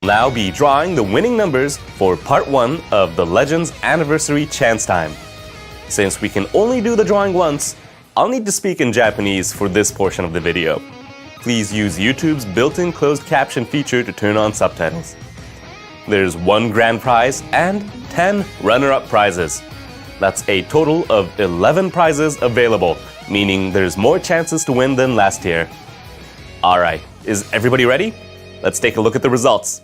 now be drawing the winning numbers for part 1 of the Legends Anniversary Chance Time. Since we can only do the drawing once, I'll need to speak in Japanese for this portion of the video. Please use YouTube's built-in closed caption feature to turn on subtitles. There's 1 grand prize and 10 runner-up prizes. That's a total of 11 prizes available, meaning there's more chances to win than last year. Alright, is everybody ready? Let's take a look at the results.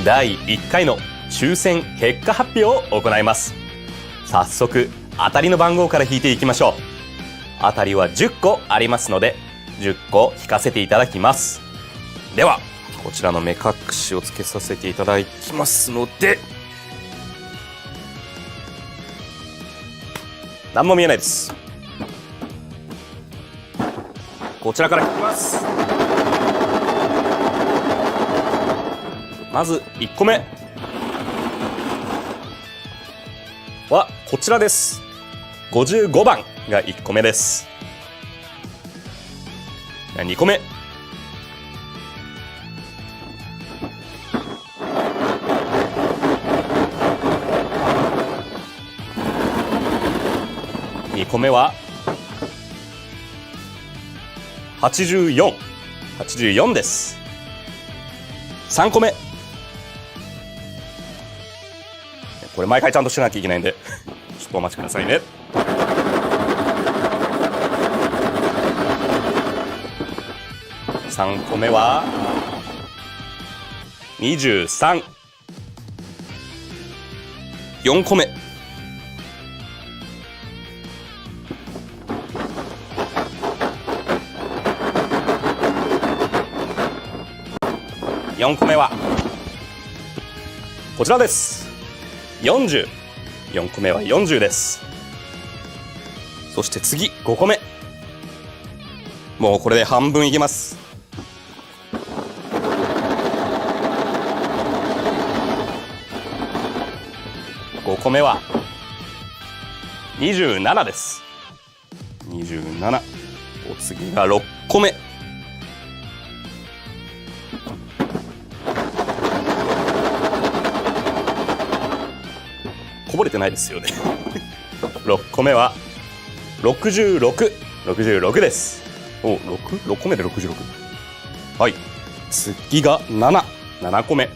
第1回の抽選結果発表を行います。早速、当たりの番号から引いていきましょう。当たりは10個ありますので、10個引かせていただきます。では、こちらの目隠しをつけさせていただきますので、何も見えないです。こちらから引きます。まず1個目はこちらです。55番が1個目です。2個目2個目は84です。3個目、これ毎回ちゃんとしなきゃいけないんでちょっとお待ちくださいね。3個目は23。4個目4個目はこちらです。40。4個目は40です。そして次5個目、もうこれで半分いけます。5個目は27です。27。お次が6個目。こぼれてないですよね6個目は66です。お、6個目で66。はい、次が7個目。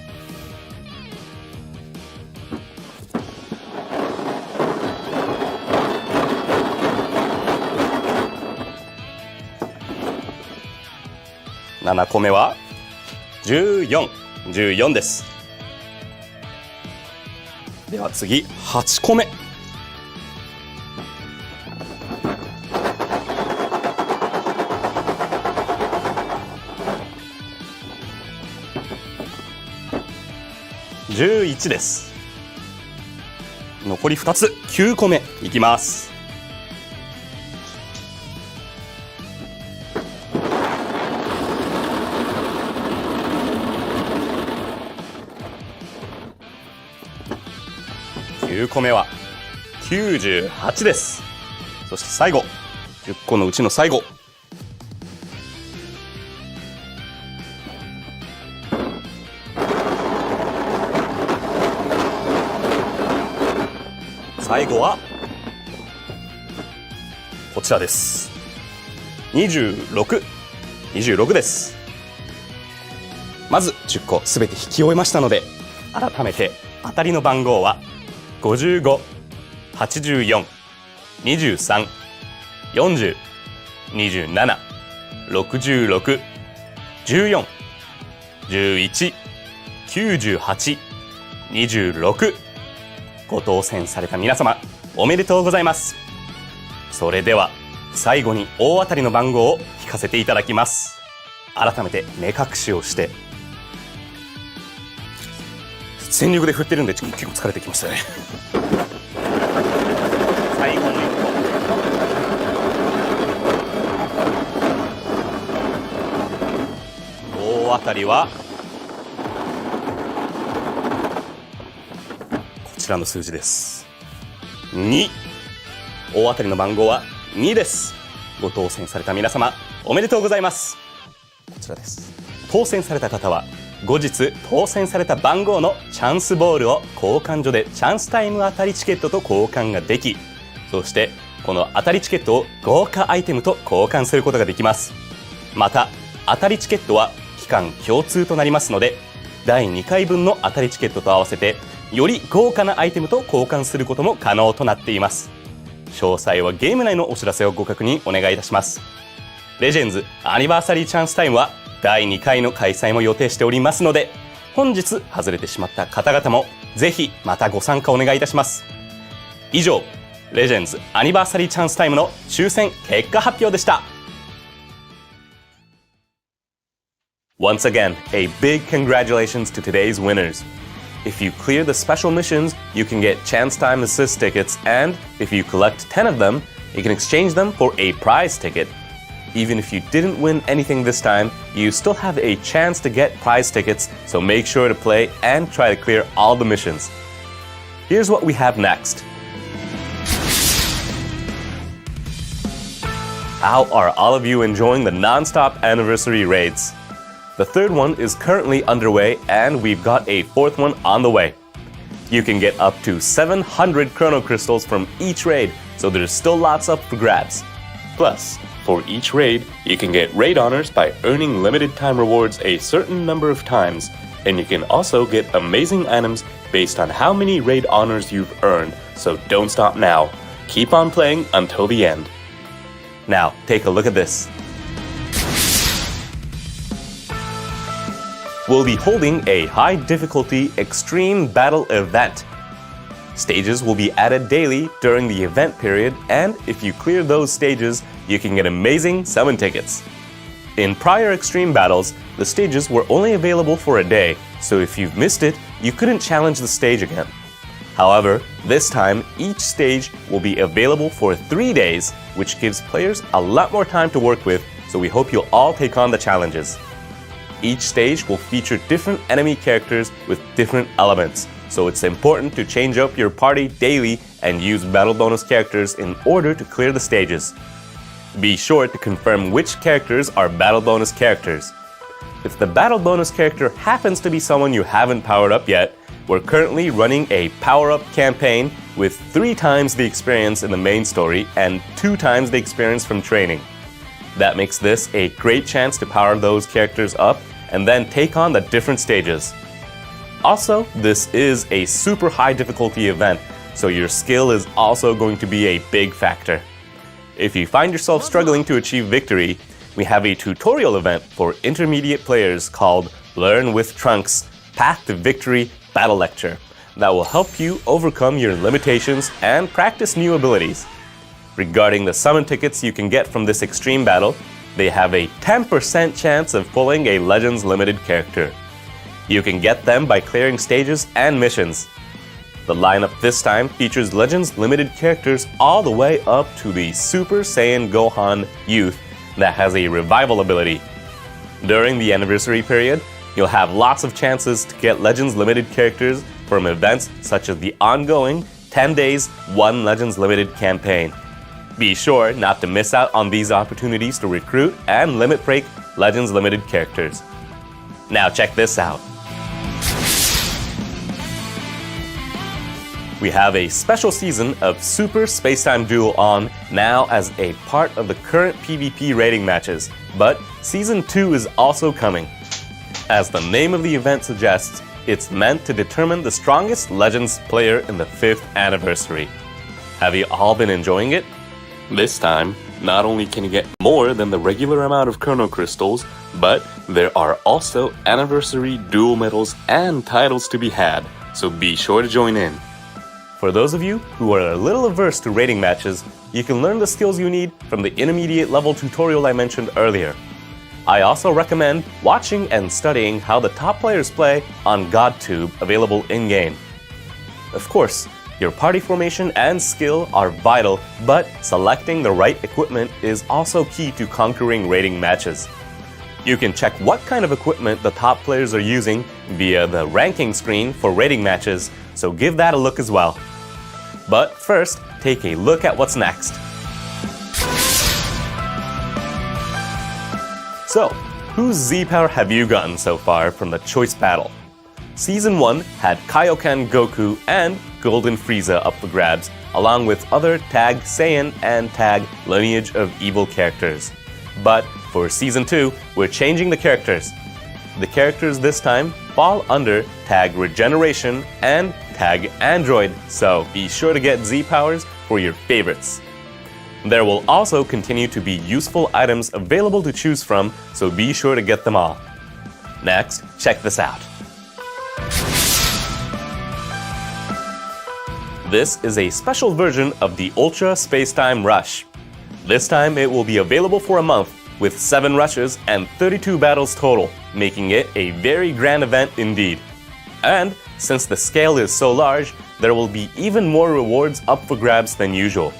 7個目は14です。では次8個目。11です。残り2つ、9個目いきます。9個目は98です。そして最後、10個のうちの最後。最後はこちらです。26です。まず10個すべて引き終えましたので、改めて当たりの番号は55、84、23、40、27、66、14、11、98、26。ご当選された皆様、おめでとうございます。それでは最後に大当たりの番号を引かせていただきます。改めて目隠しをして、全力で振ってるんで結構疲れてきましたね最後の1個、大当たりはこちらの数字です。2。大当たりの番号は2です。ご当選された皆様、おめでとうございます。こちらです。当選された方は後日当選された番号のチャンスボールを交換所でチャンスタイム当たりチケットと交換ができ、そしてこの当たりチケットを豪華アイテムと交換することができます。また当たりチケットは期間共通となりますので、第2回分の当たりチケットと合わせてより豪華なアイテムと交換することも可能となっています。詳細はゲーム内のお知らせをご確認お願いいたします。レジェンズアニバーサリーチャンスタイムは第2回の開催も予定しておりますので、本日外れてしまった方々もぜひまたご参加お願いいたします。以上、レジェンズアニバーサリーチャンスタイムの抽選結果発表でした。Once again, a big congratulations to today's winners. If you clear the special missions, you can get chance time assist tickets, and if you collect 10 of them, you can exchange them for a prize ticket. Even if you didn't win anything this time, you still have a chance to get prize tickets, so make sure to play and try to clear all the missions. Here's what we have next. How are all of you enjoying the non-stop anniversary raids? The third one is currently underway, and we've got a fourth one on the way. You can get up to 700 chrono crystals from each raid, so there's still lots up for grabs. Plus, for each raid, you can get raid honors by earning limited time rewards a certain number of times, and you can also get amazing items based on how many raid honors you've earned, so don't stop now. Keep on playing until the end. Now, take a look at this. We'll be holding a high difficulty extreme battle event. Stages will be added daily during the event period, and if you clear those stages, you can get amazing summon tickets. In prior extreme battles, the stages were only available for a day, so if you've missed it, you couldn't challenge the stage again. However, this time, each stage will be available for 3 days, which gives players a lot more time to work with, so we hope you'll all take on the challenges. Each stage will feature different enemy characters with different elements, so it's important to change up your party daily and use battle bonus characters in order to clear the stages. Be sure to confirm which characters are battle bonus characters. If the battle bonus character happens to be someone you haven't powered up yet, we're currently running a power-up campaign with 3 times the experience in the main story and 2 times the experience from training. That makes this a great chance to power those characters up and then take on the different stages. Also, this is a super high difficulty event, so your skill is also going to be a big factor. If you find yourself struggling to achieve victory, we have a tutorial event for intermediate players called Learn with Trunks Path to Victory Battle Lecture that will help you overcome your limitations and practice new abilities. Regarding the summon tickets you can get from this extreme battle, they have a 10% chance of pulling a Legends Limited character. You can get them by clearing stages and missions. The lineup this time features Legends Limited characters all the way up to the Super Saiyan Gohan Youth that has a revival ability. During the anniversary period, you'll have lots of chances to get Legends Limited characters from events such as the ongoing 10 Days 1 Legends Limited campaign. Be sure not to miss out on these opportunities to recruit and limit break Legends Limited characters. Now check this out. We have a special season of Super Spacetime Duel on now as a part of the current PvP rating matches, but Season 2 is also coming. As the name of the event suggests, it's meant to determine the strongest Legends player in the 5th anniversary. Have you all been enjoying it? This time, not only can you get more than the regular amount of chrono crystals, but there are also anniversary duel medals and titles to be had, so be sure to join in. For those of you who are a little averse to rating matches, you can learn the skills you need from the intermediate level tutorial I mentioned earlier. I also recommend watching and studying how the top players play on GodTube available in-game. Of course, your party formation and skill are vital, but selecting the right equipment is also key to conquering rating matches. You can check what kind of equipment the top players are using via the ranking screen for rating matches, so give that a look as well. But first, take a look at what's next. So, whose Z power have you gotten so far from the choice battle? Season 1 had Kaioken Goku and Golden Frieza up for grabs, along with other Tag Saiyan and Tag Lineage of Evil characters. But for Season 2, we're changing the characters. The characters this time fall under Tag Regeneration and Tag Android, so be sure to get Z powers for your favorites. There will also continue to be useful items available to choose from, so be sure to get them all. Next, check this out. This is a special version of the Ultra Spacetime Rush. This time it will be available for a month with 7 rushes and 32 battles total, making it a very grand event indeed. And since the scale is so large, there will be even more rewards up for grabs than usual.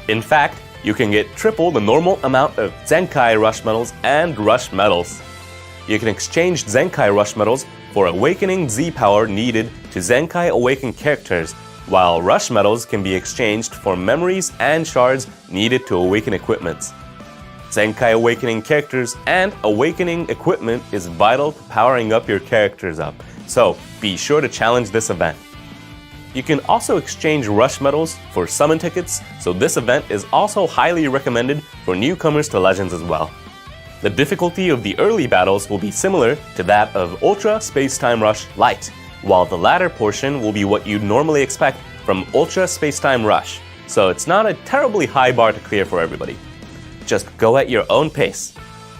In fact, you can get triple the normal amount of Zenkai Rush medals and Rush medals. You can exchange Zenkai Rush medals for Awakening Z power needed to Zenkai Awaken characters, while Rush medals can be exchanged for memories and shards needed to awaken equipments. Zenkai Awakening characters and Awakening equipment is vital to powering up your characters up, so be sure to challenge this event. You can also exchange Rush medals for summon tickets, so this event is also highly recommended for newcomers to Legends as well. The difficulty of the early battles will be similar to that of Ultra Spacetime Rush Lite, while the latter portion will be what you'd normally expect from Ultra Spacetime Rush, so it's not a terribly high bar to clear for everybody. Just go at your own pace.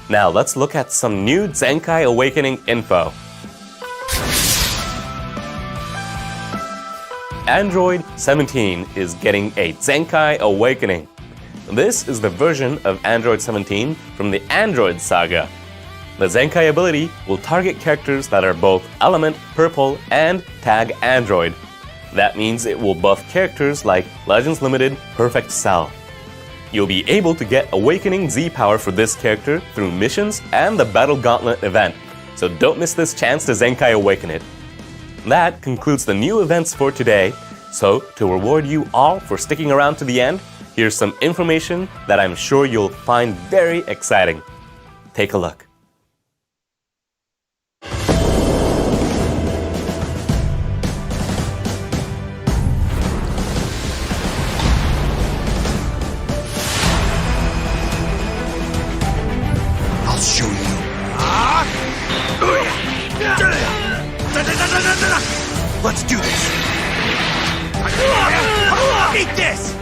Now let's look at some new Zenkai Awakening info. Android 17 is getting a Zenkai Awakening. This is the version of Android 17 from the Android saga. The Zenkai ability will target characters that are both Element, Purple, and Tag Android. That means it will buff characters like Legends Limited Perfect Cell. You'll be able to get Awakening Z power for this character through missions and the Battle Gauntlet event, so don't miss this chance to Zenkai Awaken it. That concludes the new events for today, so to reward you all for sticking around to the end, here's some information that I'm sure you'll find very exciting. Take a look. I'll show you. Let's do this. Eat this!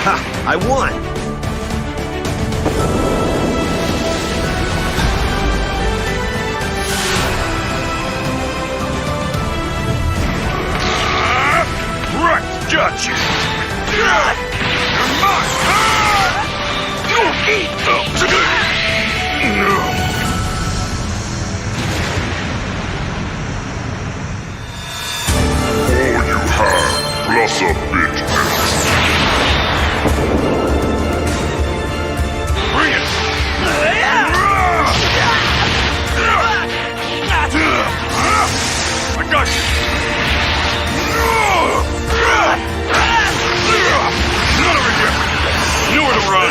Ha! I won! Right! Gotcha! You're mine! Eat those! Plus a bit. Bring it! I got you! None of it yet! Nowhere to run!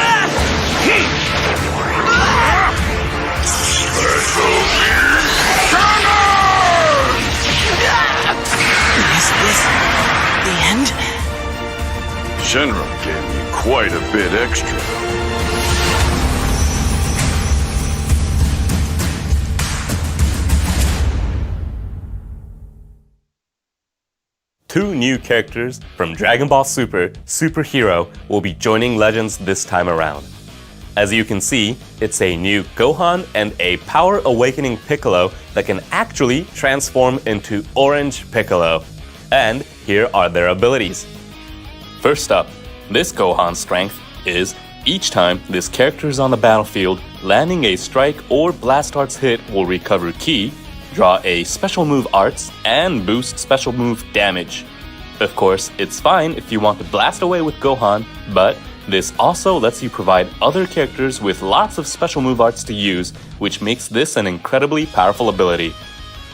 Is this the end? Shenron gave me quite a bit extra. Two new characters from Dragon Ball Super Super Hero will be joining Legends this time around. As you can see, it's a new Gohan and a Power Awakening Piccolo that can actually transform into Orange Piccolo. And here are their abilities. First up, this Gohan's strength is each time this character is on the battlefield, landing a strike or blast arts hit will recover ki, draw a special move arts, and boost special move damage. Of course, it's fine if you want to blast away with Gohan, but this also lets you provide other characters with lots of special move arts to use, which makes this an incredibly powerful ability.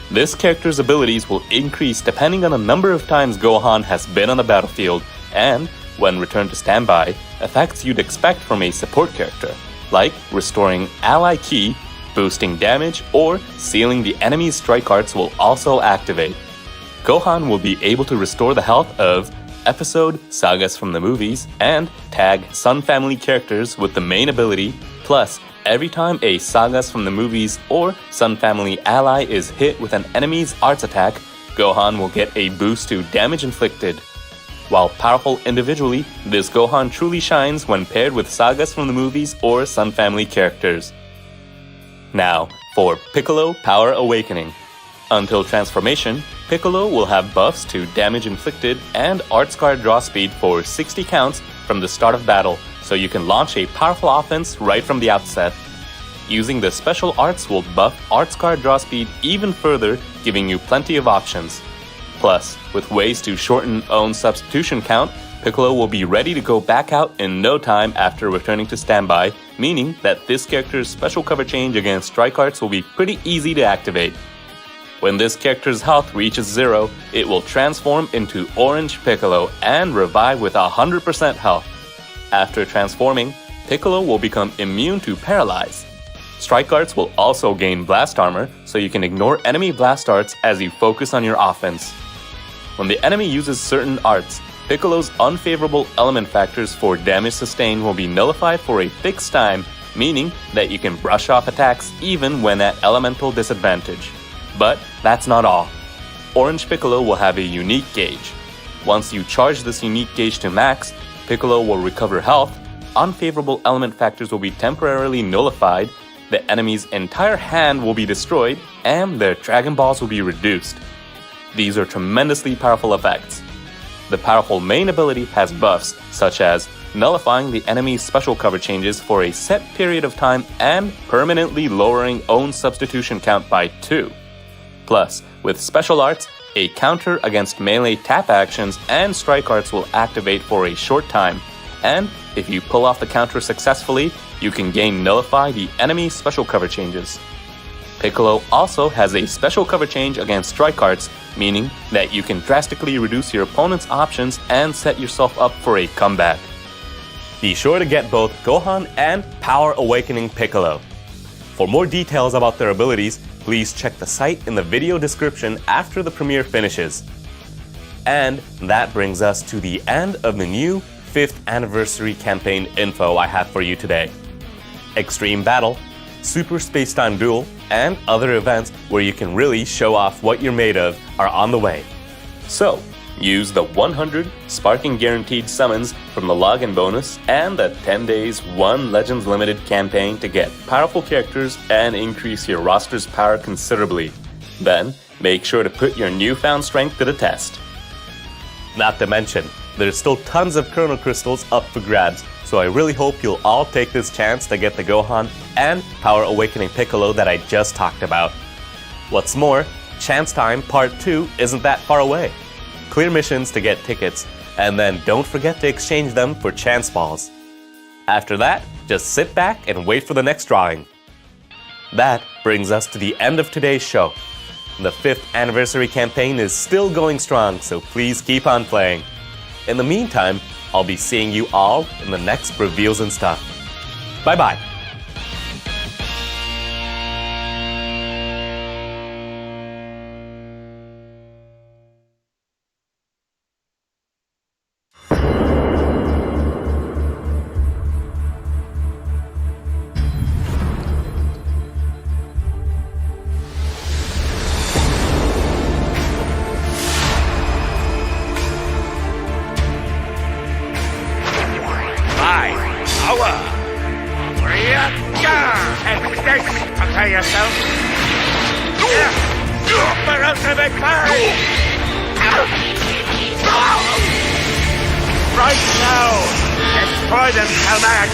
This character's abilities will increase depending on the number of times Gohan has been on the battlefield, and, when returned to standby, effects you'd expect from a support character. like restoring ally ki, boosting damage, or sealing the enemy's strike arts will also activate. Gohan will be able to restore the health of episode, sagas from the movies, and tag Sun Family characters with the main ability, plus every time a sagas from the movies or Sun Family ally is hit with an enemy's arts attack, Gohan will get a boost to damage inflicted. While powerful individually, this Gohan truly shines when paired with sagas from the movies or Sun Family characters. Now, for Piccolo Power Awakening. Until transformation, Piccolo will have buffs to damage inflicted and Arts Card draw speed for 60 counts from the start of battle, so you can launch a powerful offense right from the outset. Using the special arts will buff Arts Card draw speed even further, giving you plenty of options. Plus, with ways to shorten own substitution count, Piccolo will be ready to go back out in no time after returning to standby, meaning that this character's special cover change against strike arts will be pretty easy to activate. When this character's health reaches 0, it will transform into Orange Piccolo and revive with 100% health. After transforming, Piccolo will become immune to Paralyze. Strike arts will also gain blast armor, so you can ignore enemy blast arts as you focus on your offense. When the enemy uses certain arts, Piccolo's unfavorable element factors for damage sustained will be nullified for a fixed time, meaning that you can brush off attacks even when at elemental disadvantage. But that's not all. Orange Piccolo will have a unique gauge. Once you charge this unique gauge to max, Piccolo will recover health, unfavorable element factors will be temporarily nullified, the enemy's entire hand will be destroyed, and their Dragon Balls will be reduced. These are tremendously powerful effects. The powerful main ability has buffs, such as nullifying the enemy's special cover changes for a set period of time and permanently lowering own substitution count by 2. Plus, with special arts, a counter against melee tap actions and strike arts will activate for a short time, and if you pull off the counter successfully, you can gain nullify the enemy's special cover changes. Piccolo also has a special cover change against strike arts, meaning that you can drastically reduce your opponent's options and set yourself up for a comeback. Be sure to get both Gohan and Power Awakening Piccolo. For more details about their abilities, please check the site in the video description after the premiere finishes. And that brings us to the end of the new 5th anniversary campaign info I have for you today. Extreme Battle, Super Space-Time Duel, and other events where you can really show off what you're made of are on the way. So, use the 100 Sparking Guaranteed summons from the login bonus and the 10 days 1 Legends Limited campaign to get powerful characters and increase your roster's power considerably. Then, make sure to put your newfound strength to the test. Not to mention, there's still tons of Chrono Crystals up for grabs, so I really hope you'll all take this chance to get the Gohan and Power Awakening Piccolo that I just talked about. What's more, Chance Time Part 2 isn't that far away. Clear missions to get tickets, and then don't forget to exchange them for Chance Balls. After that, just sit back and wait for the next drawing. That brings us to the end of today's show. The 5th anniversary campaign is still going strong, so please keep on playing. In the meantime, I'll be seeing you all in the next reveals and stuff. Bye-bye. Prepare yourself. For ultimate power! Right now! Destroy them, Calmax!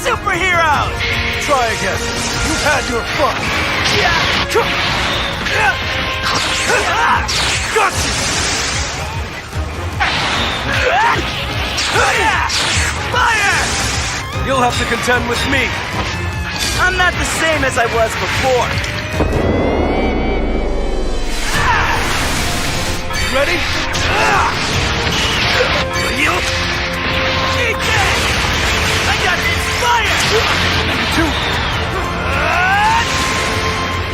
Superheroes! Try again. You've had your fun. Gotcha! You'll have to contend with me. I'm not the same as I was before. Ready? You? Eat that! I got this fire! Number 2.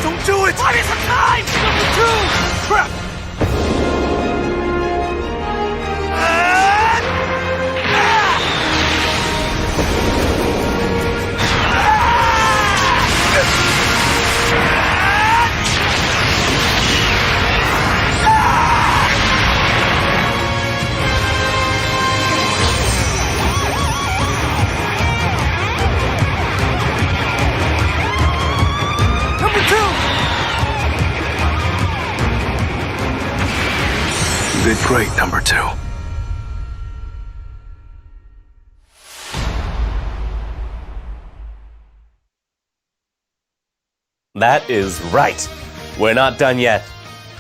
Don't do it! What is the time? Number 2! Crap! Number 2! You did great, number 2. That is right. We're not done yet.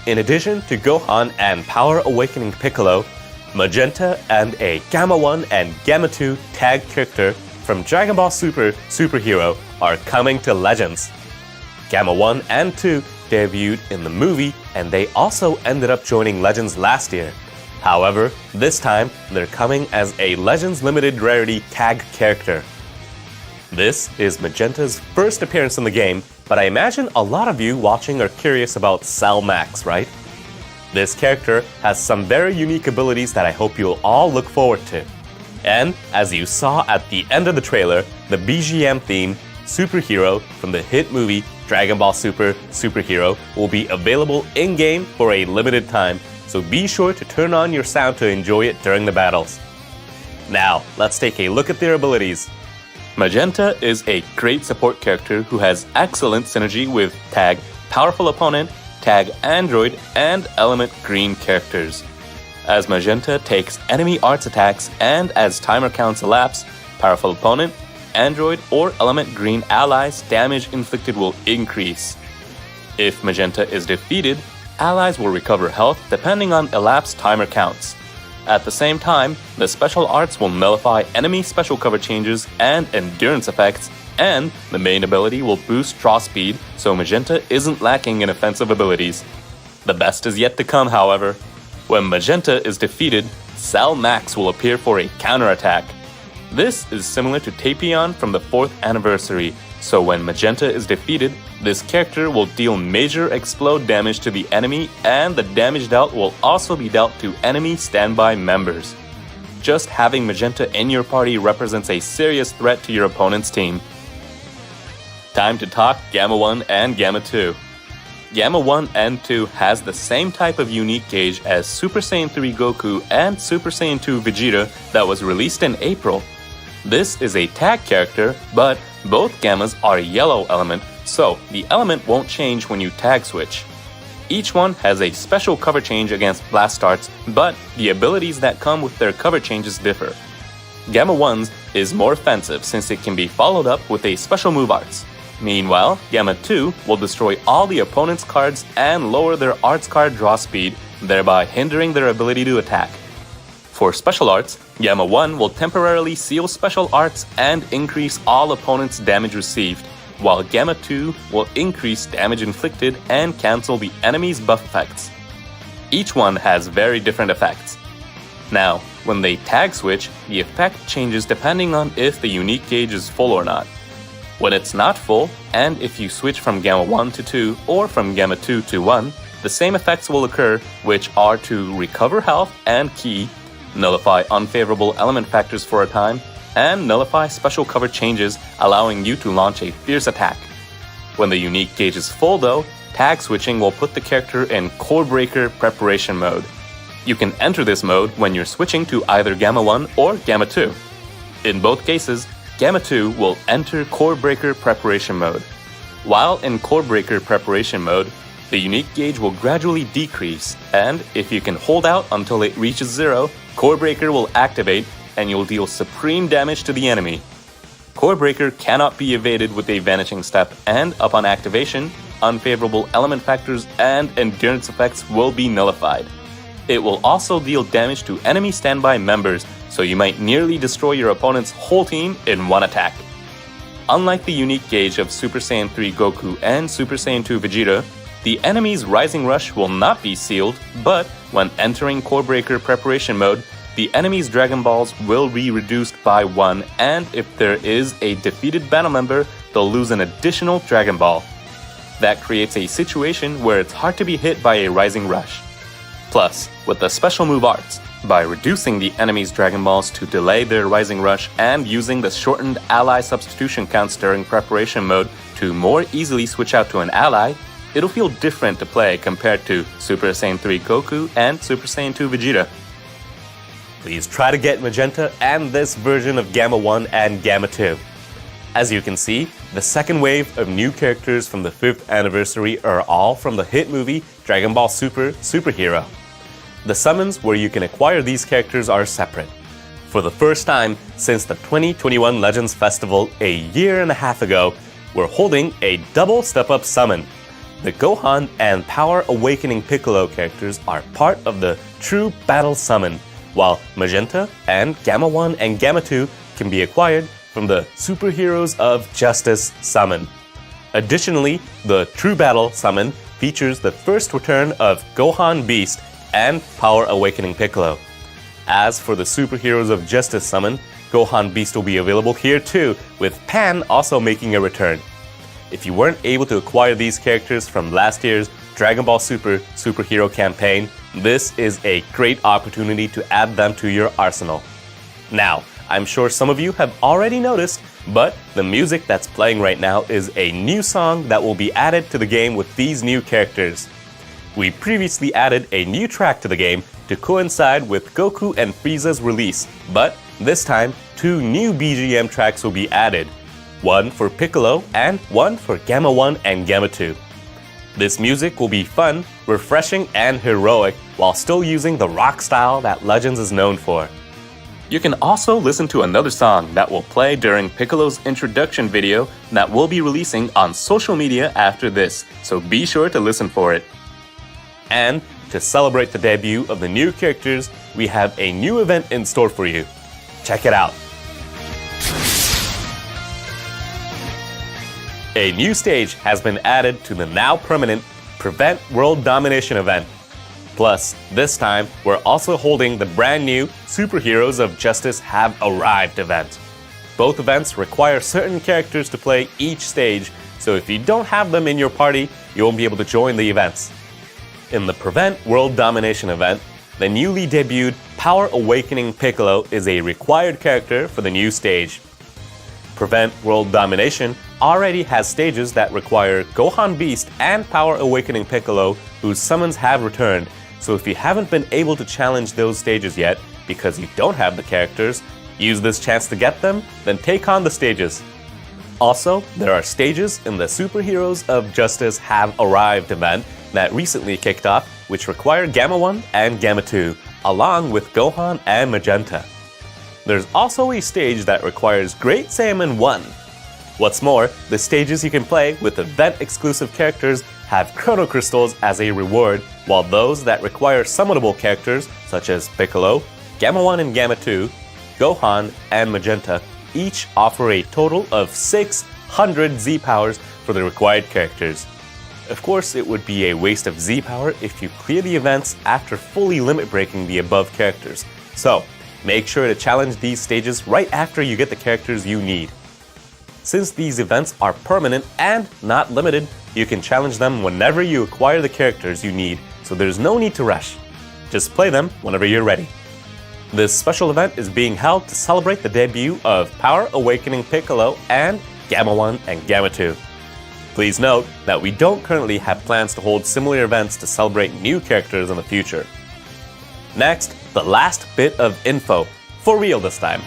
In addition to Gohan and Power Awakening Piccolo, Magenta and a Gamma 1 and Gamma 2 tag character from Dragon Ball Super Superhero are coming to Legends. Gamma 1 and 2 debuted in the movie, and they also ended up joining Legends last year. However, this time, they're coming as a Legends Limited Rarity tag character. This is Magenta's first appearance in the game, but I imagine a lot of you watching are curious about Cell Max, right? This character has some very unique abilities that I hope you'll all look forward to. And, as you saw at the end of the trailer, the BGM theme, Superhero, from the hit movie Dragon Ball Super Superhero will be available in-game for a limited time, so be sure to turn on your sound to enjoy it during the battles. Now, let's take a look at their abilities. Magenta is a great support character who has excellent synergy with Tag, Powerful Opponent, Tag Android, and Element Green characters. As Magenta takes enemy arts attacks and as timer counts elapse, Powerful Opponent, Android, or Element Green allies' damage inflicted will increase. If Magenta is defeated, allies will recover health depending on elapsed timer counts. At the same time, the special arts will nullify enemy special cover changes and endurance effects, and the main ability will boost draw speed, so Magenta isn't lacking in offensive abilities. The best is yet to come, however. When Magenta is defeated, Cell Max will appear for a counterattack. This is similar to Tapion from the 4th anniversary, so when Magenta is defeated, this character will deal major explode damage to the enemy, and the damage dealt will also be dealt to enemy standby members. Just having Magenta in your party represents a serious threat to your opponent's team. Time to talk Gamma 1 and Gamma 2. Gamma 1 and 2 has the same type of unique gauge as Super Saiyan 3 Goku and Super Saiyan 2 Vegeta that was released in April. This is a tag character, but both Gammas are yellow element, so the element won't change when you tag switch. Each one has a special cover change against blast starts, but the abilities that come with their cover changes differ. Gamma 1's is more offensive since it can be followed up with a special move arts. Meanwhile, Gamma 2 will destroy all the opponent's cards and lower their arts card draw speed, thereby hindering their ability to attack. For special arts, Gamma 1 will temporarily seal special arts and increase all opponents' damage received, while Gamma 2 will increase damage inflicted and cancel the enemy's buff effects. Each one has very different effects. Now, when they tag switch, the effect changes depending on if the unique gauge is full or not. When it's not full, and if you switch from Gamma 1 to 2 or from Gamma 2 to 1, the same effects will occur, which are to recover health and ki, nullify unfavorable element factors for a time, and nullify special cover changes, allowing you to launch a fierce attack. When the unique gauge is full though, tag switching will put the character in Core Breaker Preparation mode. You can enter this mode when you're switching to either Gamma 1 or Gamma 2. In both cases, Gamma 2 will enter Core Breaker Preparation mode. While in Core Breaker Preparation mode, the unique gauge will gradually decrease, and if you can hold out until it reaches 0, Core Breaker will activate and you'll deal supreme damage to the enemy. Core Breaker cannot be evaded with a vanishing step, and upon activation, unfavorable element factors and endurance effects will be nullified. It will also deal damage to enemy standby members, so you might nearly destroy your opponent's whole team in one attack. Unlike the unique gauge of Super Saiyan 3 Goku and Super Saiyan 2 Vegeta, the enemy's Rising Rush will not be sealed, but when entering Core Breaker preparation mode, the enemy's Dragon Balls will be reduced by 1, and if there is a defeated battle member, they'll lose an additional Dragon Ball. That creates a situation where it's hard to be hit by a Rising Rush. Plus, with the special move arts, by reducing the enemy's Dragon Balls to delay their Rising Rush and using the shortened ally substitution counts during preparation mode to more easily switch out to an ally, it'll feel different to play compared to Super Saiyan 3 Goku and Super Saiyan 2 Vegeta. Please try to get Magenta and this version of Gamma 1 and Gamma 2. As you can see, the second wave of new characters from the 5th anniversary are all from the hit movie Dragon Ball Super Superhero. The summons where you can acquire these characters are separate. For the first time since the 2021 Legends Festival a year and a half ago, we're holding a double step-up summon. The Gohan and Power Awakening Piccolo characters are part of the True Battle Summon, while Magenta and Gamma 1 and Gamma 2 can be acquired from the Superheroes of Justice Summon. Additionally, the True Battle Summon features the first return of Gohan Beast and Power Awakening Piccolo. As for the Superheroes of Justice Summon, Gohan Beast will be available here too, with Pan also making a return. If you weren't able to acquire these characters from last year's Dragon Ball Super Superhero campaign, this is a great opportunity to add them to your arsenal. Now, I'm sure some of you have already noticed, but the music that's playing right now is a new song that will be added to the game with these new characters. We previously added a new track to the game to coincide with Goku and Frieza's release, but this time, 2 new BGM tracks will be added. One for Piccolo and one for Gamma 1 and Gamma 2. This music will be fun, refreshing, and heroic while still using the rock style that Legends is known for. You can also listen to another song that will play during Piccolo's introduction video that we'll be releasing on social media after this, so be sure to listen for it. And to celebrate the debut of the new characters, we have a new event in store for you. Check it out. A new stage has been added to the now permanent Prevent World Domination event. Plus, this time, we're also holding the brand new Superheroes of Justice Have Arrived event. Both events require certain characters to play each stage, so if you don't have them in your party, you won't be able to join the events. In the Prevent World Domination event, the newly debuted Power Awakening Piccolo is a required character for the new stage. Prevent World Domination already has stages that require Gohan Beast and Power Awakening Piccolo, whose summons have returned, so if you haven't been able to challenge those stages yet because you don't have the characters, use this chance to get them, then take on the stages. Also, there are stages in the Superheroes of Justice Have Arrived event that recently kicked off, which require Gamma 1 and Gamma 2, along with Gohan and Magenta. There's also a stage that requires Great Saiyaman 1. What's more, the stages you can play with event-exclusive characters have Chrono Crystals as a reward, while those that require summonable characters, such as Piccolo, Gamma 1 and Gamma 2, Gohan, and Magenta, each offer a total of 600 Z-Powers for the required characters. Of course, it would be a waste of Z-Power if you clear the events after fully limit-breaking the above characters. So, make sure to challenge these stages right after you get the characters you need. Since these events are permanent and not limited, you can challenge them whenever you acquire the characters you need, so there's no need to rush. Just play them whenever you're ready. This special event is being held to celebrate the debut of Power Awakening Piccolo and Gamma 1 and Gamma 2. Please note that we don't currently have plans to hold similar events to celebrate new characters in the future. Next, the last bit of info, for real this time.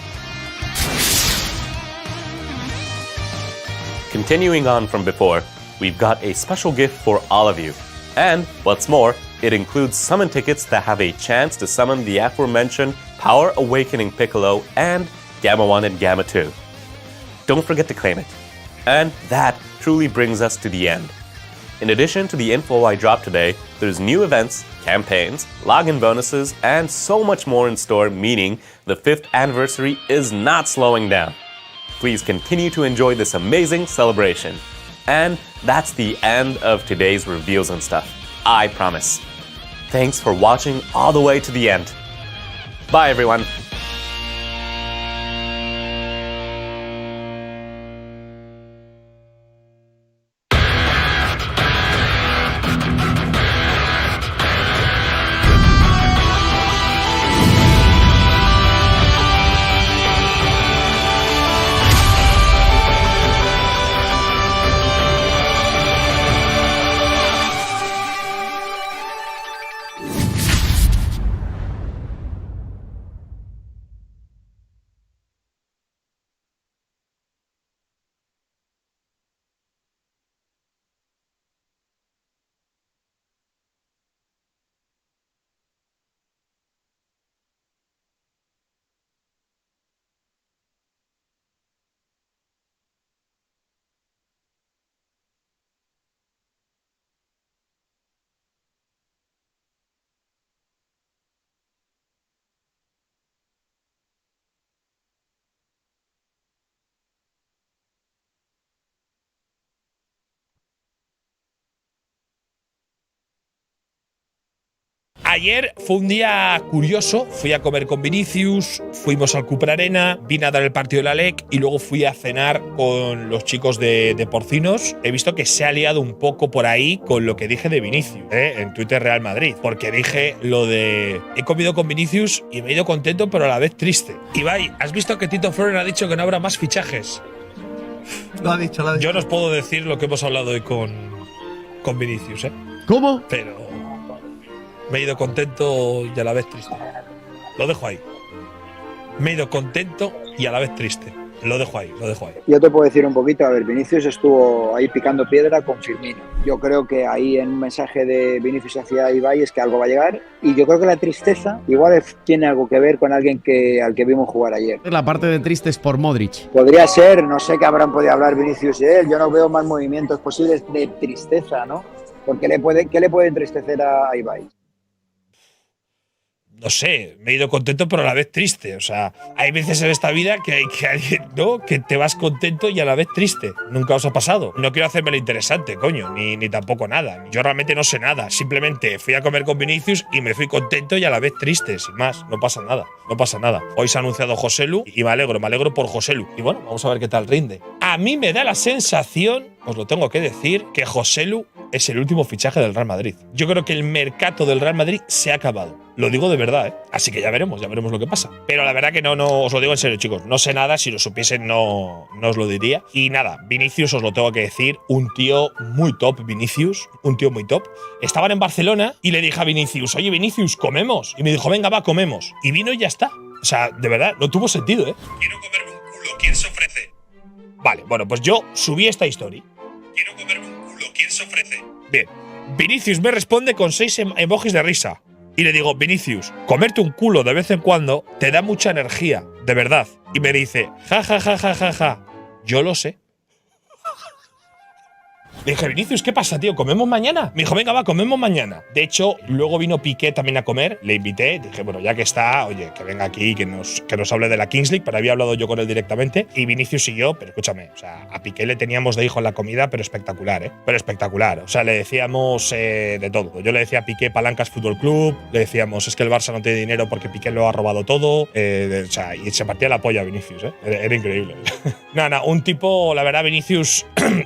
Continuing on from before, we've got a special gift for all of you. And, what's more, it includes summon tickets that have a chance to summon the aforementioned Power Awakening Piccolo and Gamma 1 and Gamma 2. Don't forget to claim it. And that truly brings us to the end. In addition to the info I dropped today, there's new events, campaigns, login bonuses, and so much more in store, meaning the 5th anniversary is not slowing down. Please continue to enjoy this amazing celebration. And that's the end of today's reveals and stuff. I promise. Thanks for watching all the way to the end. Bye, everyone. Ayer fue un día curioso, fui a comer con Vinicius, fuimos al Cupra Arena, vine a dar el partido de la LEC y luego fui a cenar con los chicos de Porcinos. He visto que se ha liado un poco por ahí con lo que dije de Vinicius, en Twitter Real Madrid, porque dije lo de he comido con Vinicius y me he ido contento pero a la vez triste. Ibai, ¿has visto que Tito Flores ha dicho que no habrá más fichajes? Lo ha dicho. Yo no os puedo decir lo que hemos hablado hoy con Vinicius, ¿Cómo? pero me he ido contento y a la vez triste. Lo dejo ahí. Me he ido contento y a la vez triste. Lo dejo ahí. Yo te puedo decir un poquito, a ver, Vinicius estuvo ahí picando piedra con Firmino. Yo creo que ahí en un mensaje de Vinicius hacia Ibai es que algo va a llegar y yo creo que la tristeza igual tiene algo que ver con alguien al que vimos jugar ayer. La parte de tristes por Modric. Podría ser, no sé qué habrán podido hablar Vinicius y él, yo no veo más movimientos posibles de tristeza, ¿no? Porque ¿qué le puede entristecer a Ibai? No sé, me he ido contento pero a la vez triste. O sea, hay veces en esta vida que alguien, ¿no? Que te vas contento y a la vez triste. Nunca os ha pasado. No quiero hacerme lo interesante, coño, ni tampoco nada. Yo realmente no sé nada. Simplemente fui a comer con Vinicius y me fui contento y a la vez triste, sin más. No pasa nada. Hoy se ha anunciado Joselu y me alegro por Joselu. Y bueno, vamos a ver qué tal rinde. A mí me da la sensación, os lo tengo que decir, que Joselu es el último fichaje del Real Madrid. Yo creo que el mercado del Real Madrid se ha acabado. Lo digo de verdad, ¿eh? Así que ya veremos lo que pasa. Pero la verdad que no os lo digo en serio, chicos. No sé nada, si lo supiesen no os lo diría. Y nada, Vinicius os lo tengo que decir, un tío muy top, Vinicius, un tío muy top. Estaban en Barcelona y le dije a Vinicius, oye Vinicius, comemos. Y me dijo, venga, va, comemos. Y vino y ya está. O sea, de verdad, no tuvo sentido, ¿eh? Quiero comerme un culo, ¿quién se ofrece? Vale, bueno, pues yo subí esta historia. Quiero comerme un culo, ¿quién se ofrece? Bien, Vinicius me responde con 6 emojis de risa. Y le digo, Vinicius, comerte un culo de vez en cuando te da mucha energía, de verdad. Y me dice, ja, ja, ja, ja, ja, ja. Yo lo sé. Le dije, Vinicius, ¿qué pasa, tío? ¿Comemos mañana? Me dijo, venga, va, comemos mañana. De hecho, luego vino Piqué también a comer, le invité, dije, bueno, ya que está, oye, que venga aquí, que nos hable de la Kings League, pero había hablado yo con él directamente, y Vinicius y yo, pero escúchame, o sea, a Piqué le teníamos de hijo en la comida, pero espectacular, ¿eh? Pero espectacular, o sea, le decíamos de todo. Yo le decía a Piqué Palancas Fútbol Club, le decíamos, es que el Barça no tiene dinero porque Piqué lo ha robado todo, o sea, y se partía la polla a Vinicius, ¿eh? Era increíble. Nada, un tipo, la verdad, Vinicius,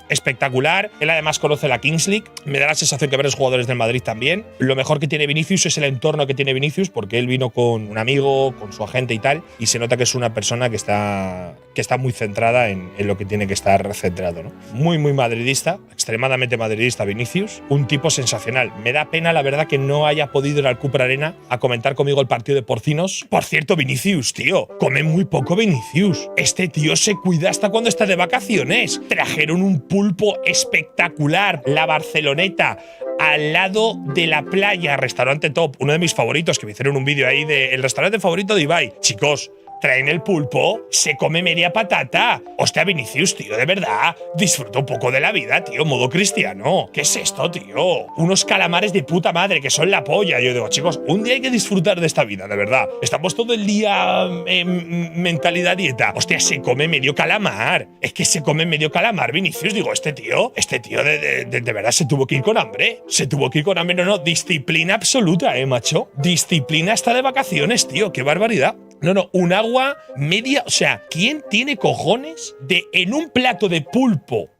espectacular. Él además conoce la Kings League. Me da la sensación que varios jugadores del Madrid también. Lo mejor que tiene Vinicius es el entorno que tiene Vinicius, porque él vino con un amigo, con su agente y tal, y se nota que es una persona que está muy centrada en lo que tiene que estar centrado, ¿no? Muy madridista, extremadamente madridista Vinicius. Un tipo sensacional. Me da pena, la verdad, que no haya podido ir al Cupra Arena a comentar conmigo el partido de Porcinos. Por cierto, Vinicius, tío, come muy poco Vinicius. Este tío se cuida hasta cuando está de vacaciones. Trajeron un pulpo espectacular, la Barceloneta, al lado de la playa, restaurante top, uno de mis favoritos, que me hicieron un vídeo ahí de el restaurante favorito de Ibai. Chicos, traen el pulpo, se come media patata. Hostia, Vinicius, tío, de verdad, disfruta un poco de la vida, tío, modo cristiano. ¿Qué es esto, tío? Unos calamares de puta madre que son la polla. Yo digo, chicos, un día hay que disfrutar de esta vida, de verdad. Estamos todo el día mentalidad dieta. Hostia, se come medio calamar. Es que se come medio calamar, Vinicius. Digo, este tío de verdad se tuvo que ir con hambre. Se tuvo que ir con hambre. No, disciplina absoluta, macho. Disciplina hasta de vacaciones, tío. Qué barbaridad. No, un agua media. O sea, ¿quién tiene cojones de en un plato de pulpo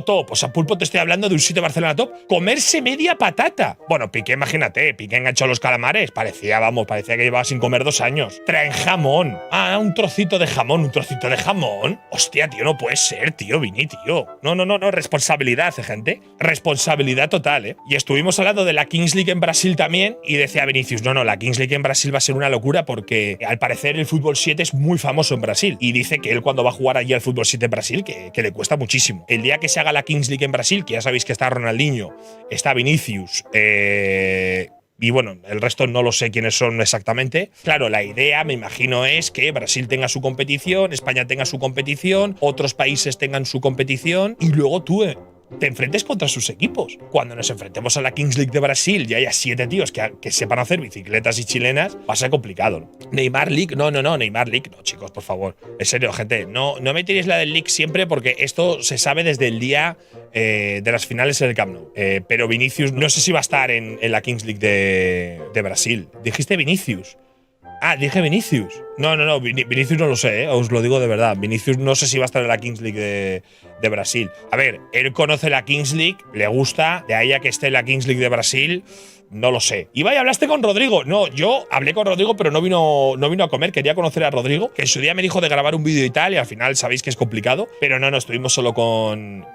top? O sea, pulpo te estoy hablando de un sitio de Barcelona top, comerse media patata. Bueno, Piqué, imagínate, Piqué enganchó los calamares. Parecía que llevaba sin comer 2 años. Traen jamón. Ah, un trocito de jamón. Hostia, tío, no puede ser, tío, Vini, tío. No, responsabilidad, gente. Responsabilidad total, ¿eh? Y estuvimos hablando de la Kings League en Brasil también y decía Vinicius, no, la Kings League en Brasil va a ser una locura porque al parecer el fútbol 7 es muy famoso en Brasil y dice que él cuando va a jugar allí al fútbol 7 en Brasil que le cuesta muchísimo. El día que se haga la Kings League en Brasil, que ya sabéis que está Ronaldinho, está Vinicius, y bueno, el resto no lo sé quiénes son exactamente. Claro, la idea, me imagino, es que Brasil tenga su competición, España tenga su competición, otros países tengan su competición y luego tú te enfrentes contra sus equipos. Cuando nos enfrentemos a la Kings League de Brasil y haya 7 tíos que sepan hacer bicicletas y chilenas, va a ser complicado, ¿no? Neymar League, no, Neymar League, no, chicos, por favor. En serio, gente, no me tiréis la del League siempre porque esto se sabe desde el día de las finales en el Camp Nou. Pero Vinicius, no sé si va a estar en la Kings League de Brasil. ¿Dijiste Vinicius? Ah, dije Vinicius. No, Vinicius no lo sé, os lo digo de verdad. Vinicius no sé si va a estar en la Kings League de Brasil. A ver, él conoce la Kings League, le gusta, de ahí a que esté en la Kings League de Brasil, no lo sé. Ibai, ¿hablaste con Rodrigo? No, yo hablé con Rodrigo, pero no vino a comer. Quería conocer a Rodrigo, que en su día me dijo de grabar un vídeo y tal, y al final sabéis que es complicado. Pero no, estuvimos solo con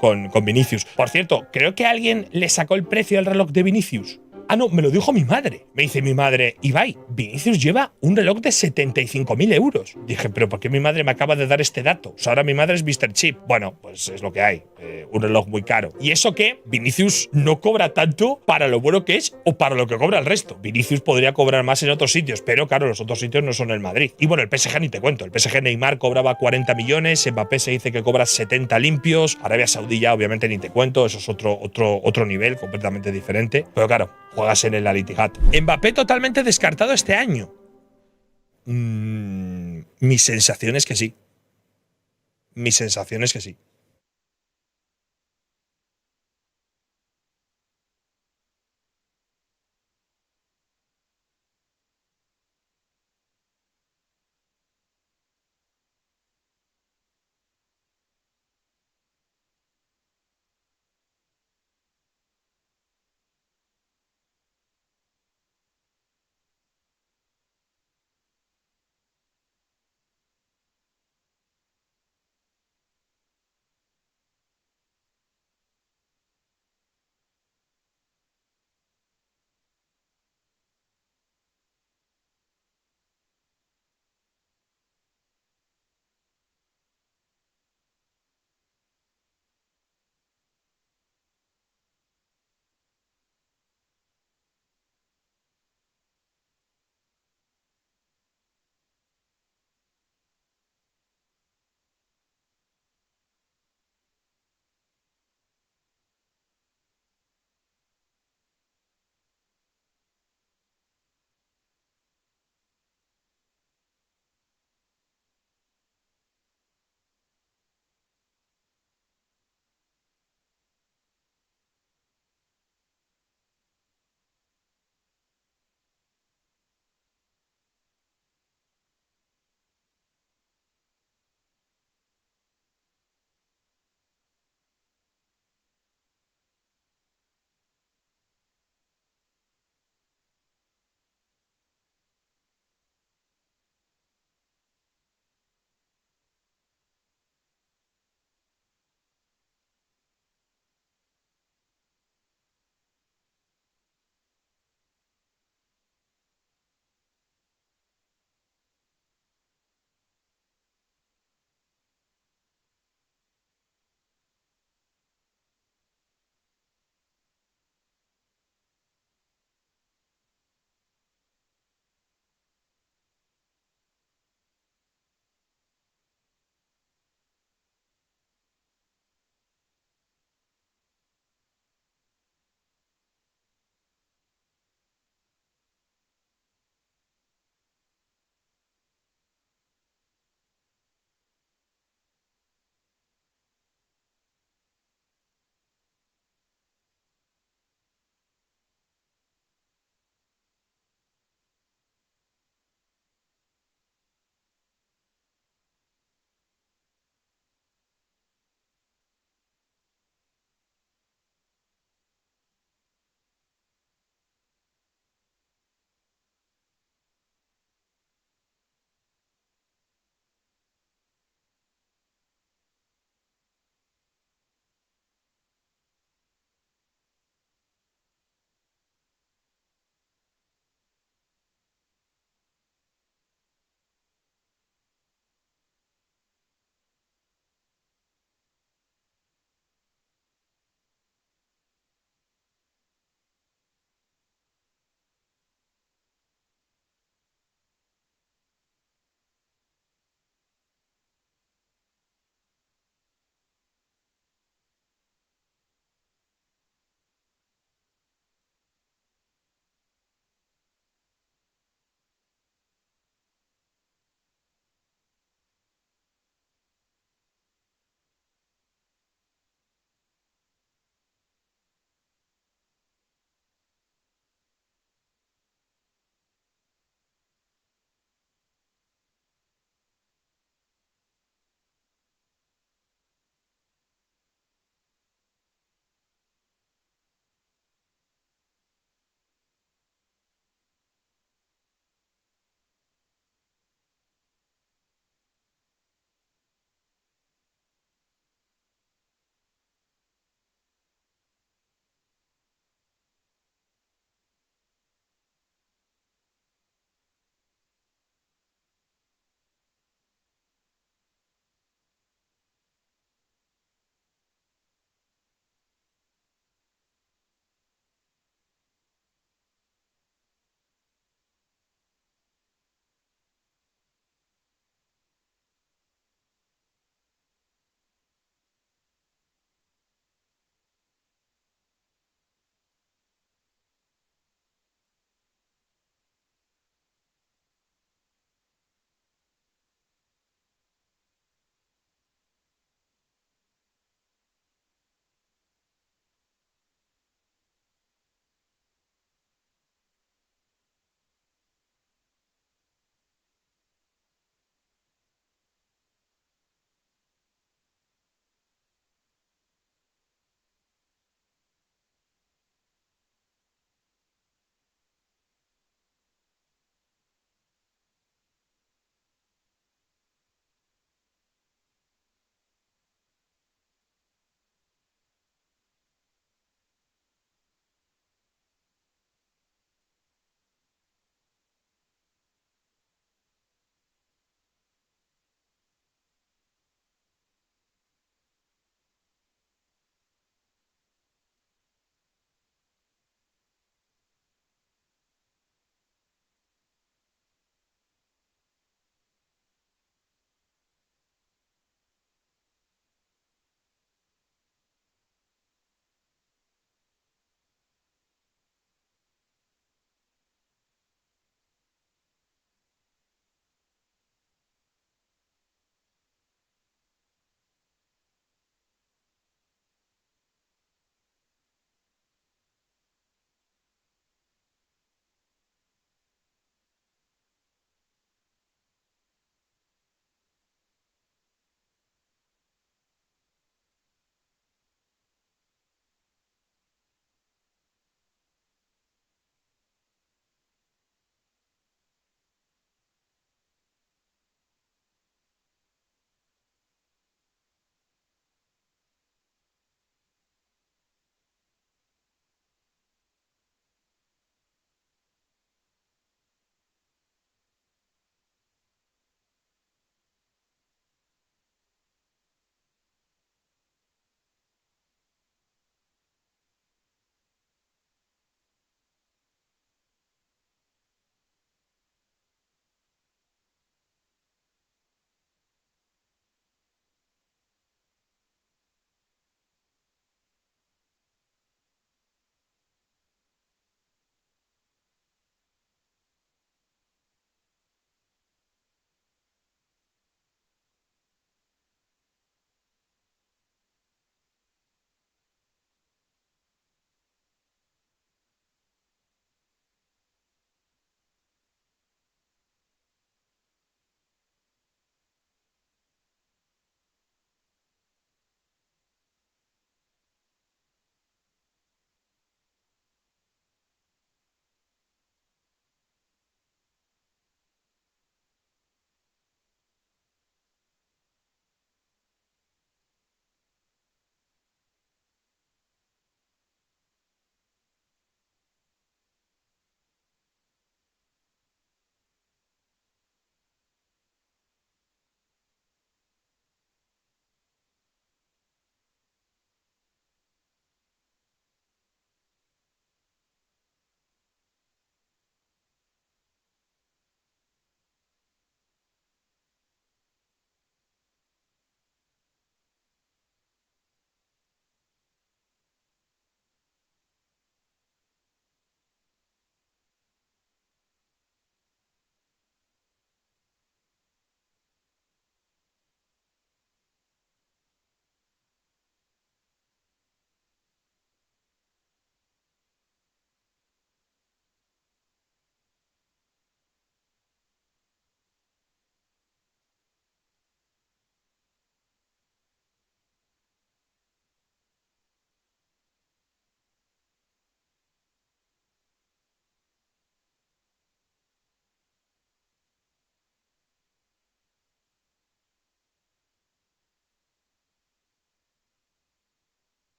Vinicius. Por cierto, creo que alguien le sacó el precio al reloj de Vinicius. Ah, no, me lo dijo mi madre. Me dice mi madre, Ibai, Vinicius lleva un reloj de 75.000 euros. Dije, pero ¿por qué mi madre me acaba de dar este dato? O sea, ahora mi madre es Mr. Chip. Bueno, pues es lo que hay. Un reloj muy caro. Y eso que Vinicius no cobra tanto para lo bueno que es o para lo que cobra el resto. Vinicius podría cobrar más en otros sitios, pero claro, los otros sitios no son el Madrid. Y bueno, el PSG ni te cuento. El PSG Neymar cobraba 40 millones, Mbappé se dice que cobra 70 limpios, Arabia Saudí ya obviamente ni te cuento, eso es otro nivel completamente diferente. Pero claro, juegas en el Al Ittihad. Mbappé totalmente descartado este año. Mi sensación es que sí. Mi sensación es que sí.